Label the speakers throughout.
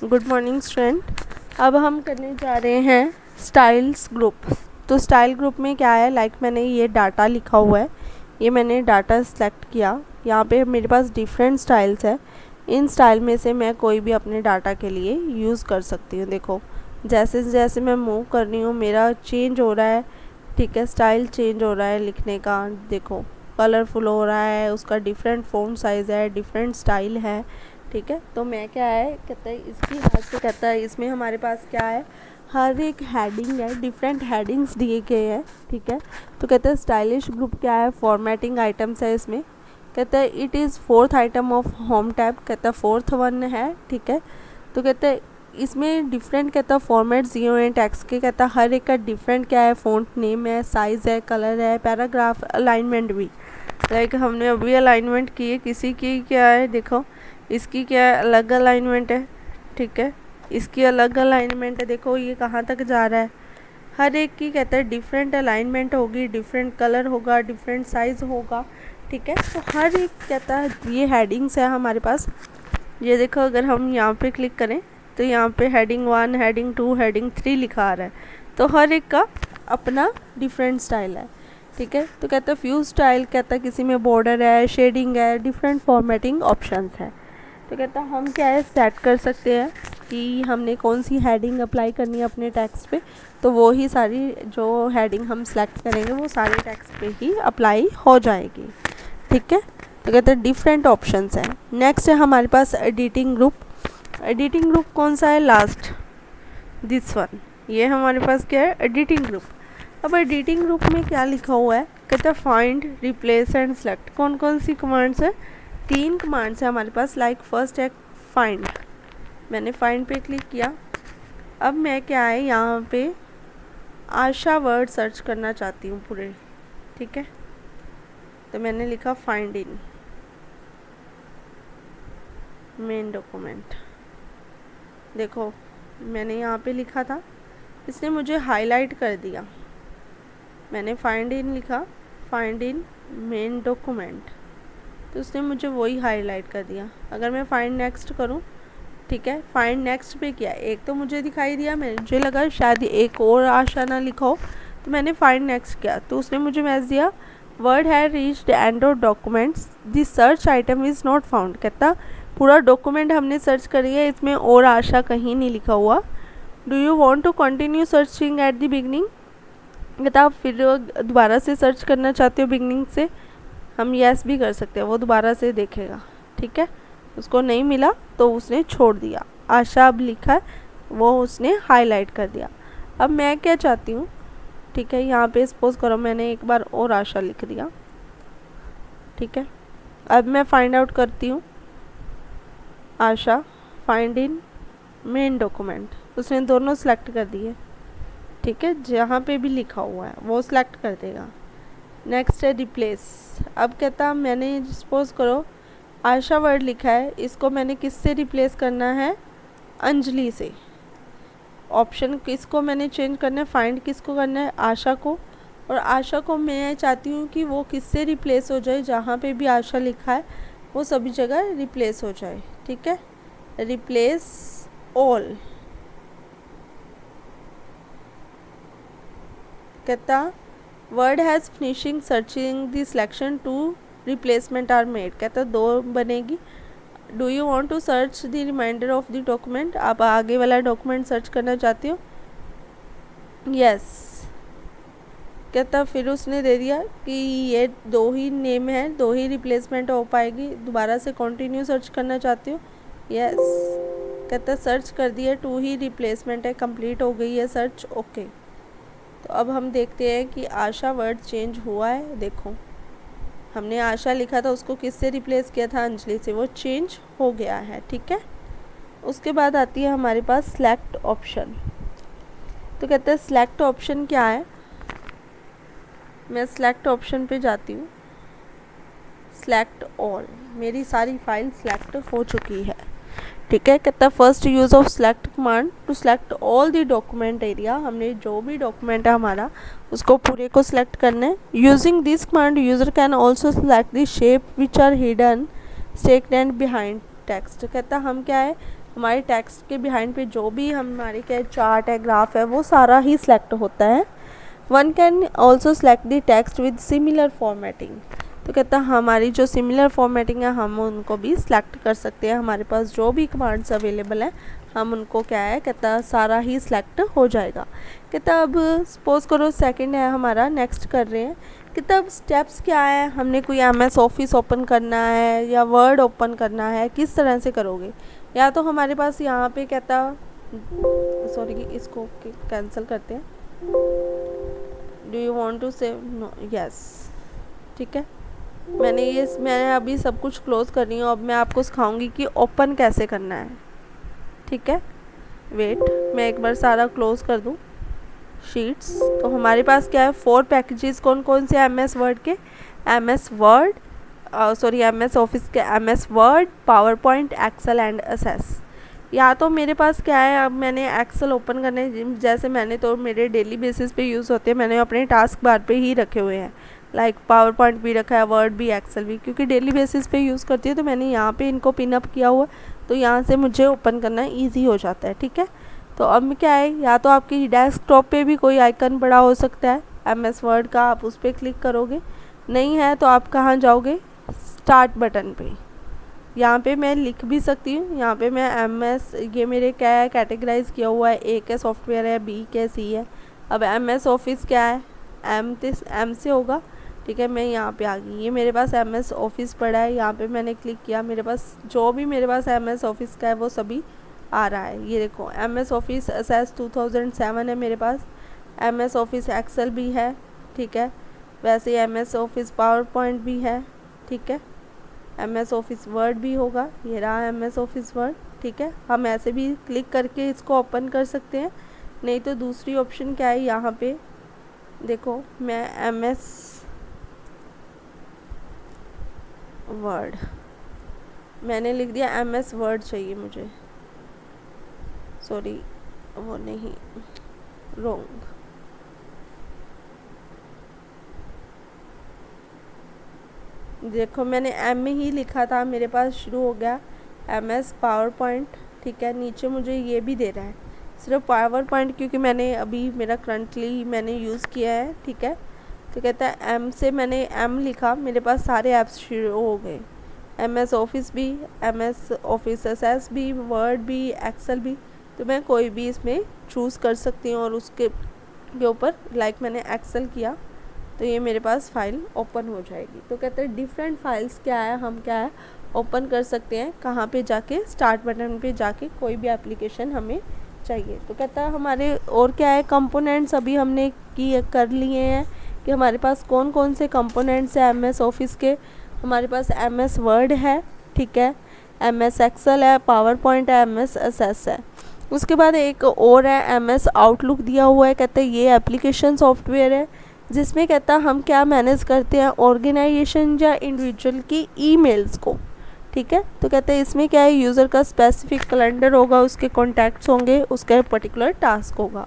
Speaker 1: Good morning student. अब हम करने जा रहे हैं स्टाइल्स ग्रुप। तो स्टाइल ग्रुप में क्या है, मैंने ये डाटा लिखा हुआ है, ये मैंने डाटा सेलेक्ट किया। यहाँ पे मेरे पास डिफरेंट स्टाइल्स है, इन स्टाइल में से मैं कोई भी अपने डाटा के लिए यूज़ कर सकती हूँ। देखो जैसे जैसे मैं मूव कर रही हूँ मेरा चेंज हो रहा है, ठीक है, स्टाइल चेंज हो रहा है लिखने का। देखो कलरफुल हो रहा है, उसका डिफरेंट फ़ॉन्ट साइज़ है, डिफरेंट स्टाइल है, ठीक है। तो मैं क्या है कहता है इसकी हाथ से कहता है, इसमें हमारे पास क्या है, हर एक हेडिंग है, डिफरेंट हेडिंग्स दिए गए हैं, ठीक है। तो कहता है स्टाइलिश ग्रुप क्या है, फॉर्मेटिंग आइटम्स है इसमें। कहता है it is fourth item of home tab, कहता है फोर्थ वन है, ठीक है। तो कहता है इसमें डिफरेंट कहता है फॉर्मेट्स दिए हुए हैं टेक्स्ट के, कहता है हर एक का डिफरेंट क्या है, फ़ॉन्ट नेम है, साइज़ है, कलर है, पैराग्राफ, अलाइनमेंट भी। हमने अभी अलाइनमेंट की है, किसी की क्या है, देखो इसकी क्या है, अलग अलाइनमेंट है, ठीक है, इसकी अलग अलाइनमेंट है। देखो ये कहाँ तक जा रहा है, हर एक की कहता है डिफरेंट अलाइनमेंट होगी, डिफरेंट कलर होगा, डिफरेंट साइज़ होगा, ठीक है। तो हर एक कहता है ये हेडिंग्स है हमारे पास। ये देखो अगर हम यहाँ पे क्लिक करें तो यहाँ पे हेडिंग 1, हेडिंग 2, हेडिंग 3 लिखा आ रहा है। तो हर एक का अपना डिफरेंट स्टाइल है, ठीक है। तो कहता है फ्यू स्टाइल, कहता है किसी में बॉर्डर है, शेडिंग है, डिफरेंट फॉर्मेटिंग ऑप्शंस है। तो कहता है हम क्या है सेट कर सकते हैं कि हमने कौन सी हेडिंग अप्लाई करनी है अपने टेक्स्ट पे, तो वो ही सारी जो हेडिंग हम सेलेक्ट करेंगे वो सारे टेक्स्ट पे ही अप्लाई हो जाएगी, ठीक है। तो कहते हैं डिफरेंट ऑप्शंस हैं। नेक्स्ट है हमारे पास एडिटिंग ग्रुप। एडिटिंग ग्रुप कौन सा है, लास्ट दिस वन, ये हमारे पास क्या है, एडिटिंग ग्रुप। अब एडिटिंग ग्रुप में क्या लिखा हुआ है, कहते हैं फाइंड, रिप्लेस एंड सेलेक्ट। कौन कौन सी कमांड्स है, 3 कमांड्स है हमारे पास। फर्स्ट है फाइंड, मैंने फाइंड पे क्लिक किया। अब मैं क्या है यहाँ पे आशा वर्ड सर्च करना चाहती हूँ पूरे, ठीक है। तो मैंने लिखा फाइंड इन मेन डॉक्यूमेंट। देखो मैंने यहाँ पे लिखा था, इसने मुझे हाईलाइट कर दिया। मैंने फाइंड इन लिखा, फाइंड इन मेन डॉक्यूमेंट, तो उसने मुझे वही हाईलाइट कर दिया। अगर मैं फाइंड नेक्स्ट करूं, ठीक है, फाइंड नेक्स्ट पे किया, एक तो मुझे दिखाई दिया, मुझे लगा शायद एक और आशा ना लिखा हो, तो मैंने फाइंड नेक्स्ट किया तो उसने मुझे मैसेज दिया word had reached end of documents, this search item is not found. कहता पूरा डॉक्यूमेंट हमने सर्च करी है, इसमें और आशा कहीं नहीं लिखा हुआ। Do you want to continue searching at the beginning, कहता आप फिर दोबारा से सर्च करना चाहते हो बिगनिंग से, हम यस भी कर सकते हैं, वो दोबारा से देखेगा, ठीक है। उसको नहीं मिला तो उसने छोड़ दिया। आशा अब लिखा है वो उसने हाईलाइट कर दिया। अब मैं क्या चाहती हूँ, ठीक है, यहाँ पे सपोज करो मैंने एक बार और आशा लिख दिया, ठीक है। अब मैं फाइंड आउट करती हूँ आशा, फाइंड इन मेन डॉक्यूमेंट, उसने दोनों सेलेक्ट कर दिए, ठीक है, जहाँ पे भी लिखा हुआ है वो सिलेक्ट कर देगा। नेक्स्ट है रिप्लेस। अब कहता मैंने सपोज करो आशा वर्ड लिखा है, इसको मैंने किससे रिप्लेस करना है, अंजलि से। ऑप्शन किसको मैंने चेंज करना है, फाइंड किसको करना है, आशा को। और आशा को मैं चाहती हूँ कि वो किससे रिप्लेस हो जाए, जहाँ पे भी आशा लिखा है वो सभी जगह रिप्लेस हो जाए, ठीक है। Replace all. कहता word has finishing searching the selection, 2 replacement are made. कहता 2 बनेगी। Do you want to search the reminder of the document, आप आगे वाला डॉक्यूमेंट सर्च करना चाहती हो, यस। कहता फिर उसने दे दिया कि ये 2 ही नेम है, 2 ही रिप्लेसमेंट हो पाएगी, दोबारा से कंटिन्यू सर्च करना चाहती हो, यस। कहता सर्च कर दिया, 2 ही रिप्लेसमेंट है, कंप्लीट हो गई है सर्च, ओके। तो अब हम देखते हैं कि आशा वर्ड चेंज हुआ है। देखो हमने आशा लिखा था, उसको किससे रिप्लेस किया था, अंजलि से, वो चेंज हो गया है, ठीक है। उसके बाद आती है हमारे पास सेलेक्ट ऑप्शन। तो कहते हैं सेलेक्ट ऑप्शन क्या है, मैं सेलेक्ट ऑप्शन पे जाती हूँ, सेलेक्ट ऑल, मेरी सारी फाइल सेलेक्ट हो चुकी है, ठीक है। कहता है first use of select command to select all the document area, हमने जो भी डॉक्यूमेंट है हमारा उसको पूरे को सिलेक्ट करना है। Using this command user can also select the shape which are hidden stacked and behind text. कहता है हम क्या है, हमारे टेक्स्ट के बिहाइंड पे जो भी हमारे क्या चार्ट है, ग्राफ है, वो सारा ही सिलेक्ट होता है। One can also select the text with similar formatting. तो कहता है हमारी जो सिमिलर फॉर्मेटिंग है हम उनको भी सिलेक्ट कर सकते हैं। हमारे पास जो भी कमांड्स अवेलेबल हैं हम उनको क्या है, कहता सारा ही सिलेक्ट हो जाएगा। कहता अब सपोज करो सेकंड है हमारा, नेक्स्ट कर रहे हैं। कहता अब स्टेप्स क्या है, हमने कोई MS ऑफिस ओपन करना है या वर्ड ओपन करना है, किस तरह से करोगे। या तो हमारे पास यहाँ पे कहता, सॉरी इसको कैंसिल करते हैं, do you want to save, no, yes, ठीक है। मैंने अभी सब कुछ क्लोज कर रही हूँ। अब मैं आपको सिखाऊंगी कि ओपन कैसे करना है, ठीक है। वेट, मैं एक बार सारा क्लोज कर दूँ शीट्स। तो हमारे पास क्या है, 4 पैकेजेस कौन कौन से MS वर्ड के, MS word, sorry MS office के, MS word, power point, excel and access. या तो मेरे पास क्या है, अब मैंने एक्सेल ओपन करने, जैसे मैंने तो मेरे डेली बेसिस पे यूज़ होते हैं, मैंने अपने टास्क बार पे ही रखे हुए हैं। लाइक पावर पॉइंट भी रखा है, वर्ड भी, एक्सेल भी, क्योंकि डेली बेसिस पे यूज़ करती है तो मैंने यहाँ पे इनको पिनअप किया हुआ, तो यहाँ से मुझे ओपन करना ईजी हो जाता है, ठीक है। तो अब क्या है, या तो आपकी डेस्कटॉप पे भी कोई आइकन बड़ा हो सकता है MS वर्ड का, आप उस पर क्लिक करोगे। नहीं है तो आप कहाँ जाओगे, स्टार्ट बटन पे। यहाँ पे मैं लिख भी सकती हूँ, यहाँ पे मैं MS, ये मेरे क्या है कैटेगराइज किया हुआ है, A के सॉफ्टवेयर है, B के, C है। अब MS ऑफिस क्या है, M से होगा, ठीक है। मैं यहाँ पे आ गई, ये मेरे पास MS ऑफिस पड़ा है, यहाँ पे मैंने क्लिक किया, मेरे पास जो भी मेरे पास MS ऑफिस का है वो सभी आ रहा है। ये देखो MS ऑफिस असेस 2007 है मेरे पास, MS ऑफिस एक्सेल भी है, ठीक है। वैसे MS ऑफिस पावर पॉइंट भी है, ठीक है। MS ऑफिस वर्ड भी होगा, ये रहा MS ऑफिस वर्ड, ठीक है। हम ऐसे भी क्लिक करके इसको ओपन कर सकते हैं। नहीं तो दूसरी ऑप्शन क्या है, यहाँ पे देखो मैं MS वर्ड, मैंने लिख दिया MS वर्ड चाहिए मुझे, सॉरी वो नहीं, रॉन्ग। देखो मैंने M में ही लिखा था, मेरे पास शुरू हो गया MS पावर पॉइंट, ठीक है। नीचे मुझे ये भी दे रहा है सिर्फ पावर पॉइंट, क्योंकि मैंने अभी मेरा करंटली मैंने यूज़ किया है, ठीक है। तो कहता है M से मैंने M लिखा, मेरे पास सारे ऐप्स शुरू हो गए, MS ऑफिस भी, MS ऑफिस असेस भी, वर्ड भी, एक्सेल भी। तो मैं कोई भी इसमें चूज़ कर सकती हूँ और उसके ऊपर लाइक मैंने एक्सेल किया तो ये मेरे पास फाइल ओपन हो जाएगी। तो कहते हैं डिफरेंट फाइल्स क्या है, हम क्या है ओपन कर सकते हैं, कहाँ पे जाके, स्टार्ट बटन पे जाके, कोई भी एप्लीकेशन हमें चाहिए। तो कहता है हमारे और क्या है, कंपोनेंट्स अभी हमने कर लिए हैं कि हमारे पास कौन कौन से कंपोनेंट्स हैं MS ऑफिस के। हमारे पास MS वर्ड है, ठीक है, MS एक्सेल है, पावर पॉइंट है, MS असेस है। उसके बाद एक और है MS आउटलुक दिया हुआ है। कहते हैं ये एप्लीकेशन सॉफ्टवेयर है जिसमें कहता है हम क्या मैनेज करते हैं, ऑर्गेनाइजेशन या इंडिविजुअल की ईमेल्स को, ठीक है। तो कहते हैं इसमें क्या है, यूज़र का स्पेसिफिक कैलेंडर होगा, उसके कॉन्टैक्ट्स होंगे, उसका पर्टिकुलर टास्क होगा।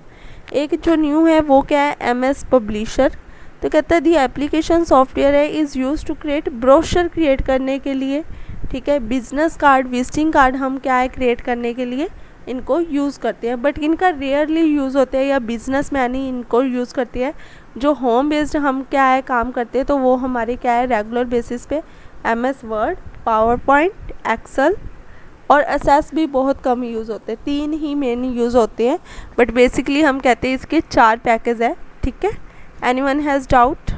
Speaker 1: एक जो न्यू है वो क्या है, MS पब्लिशर। तो कहता है दी एप्लीकेशन सॉफ्टवेयर है is use to create brochure, create करने के लिए, ठीक है। बिजनेस कार्ड, विजिटिंग कार्ड हम क्या है क्रिएट करने के लिए इनको यूज़ करते हैं, बट इनका रेयरली यूज़ होते हैं या बिजनेस मैन ही इनको यूज़ करती है। जो होम बेस्ड हम क्या है काम करते हैं तो वो हमारे क्या है रेगुलर बेसिस पे MS word, power point, excel और असेस भी बहुत कम यूज़ होते हैं, 3 ही मेन यूज़ होते हैं। बट बेसिकली हम कहते हैं इसके 4 पैकेज है, ठीक है। Anyone has doubt?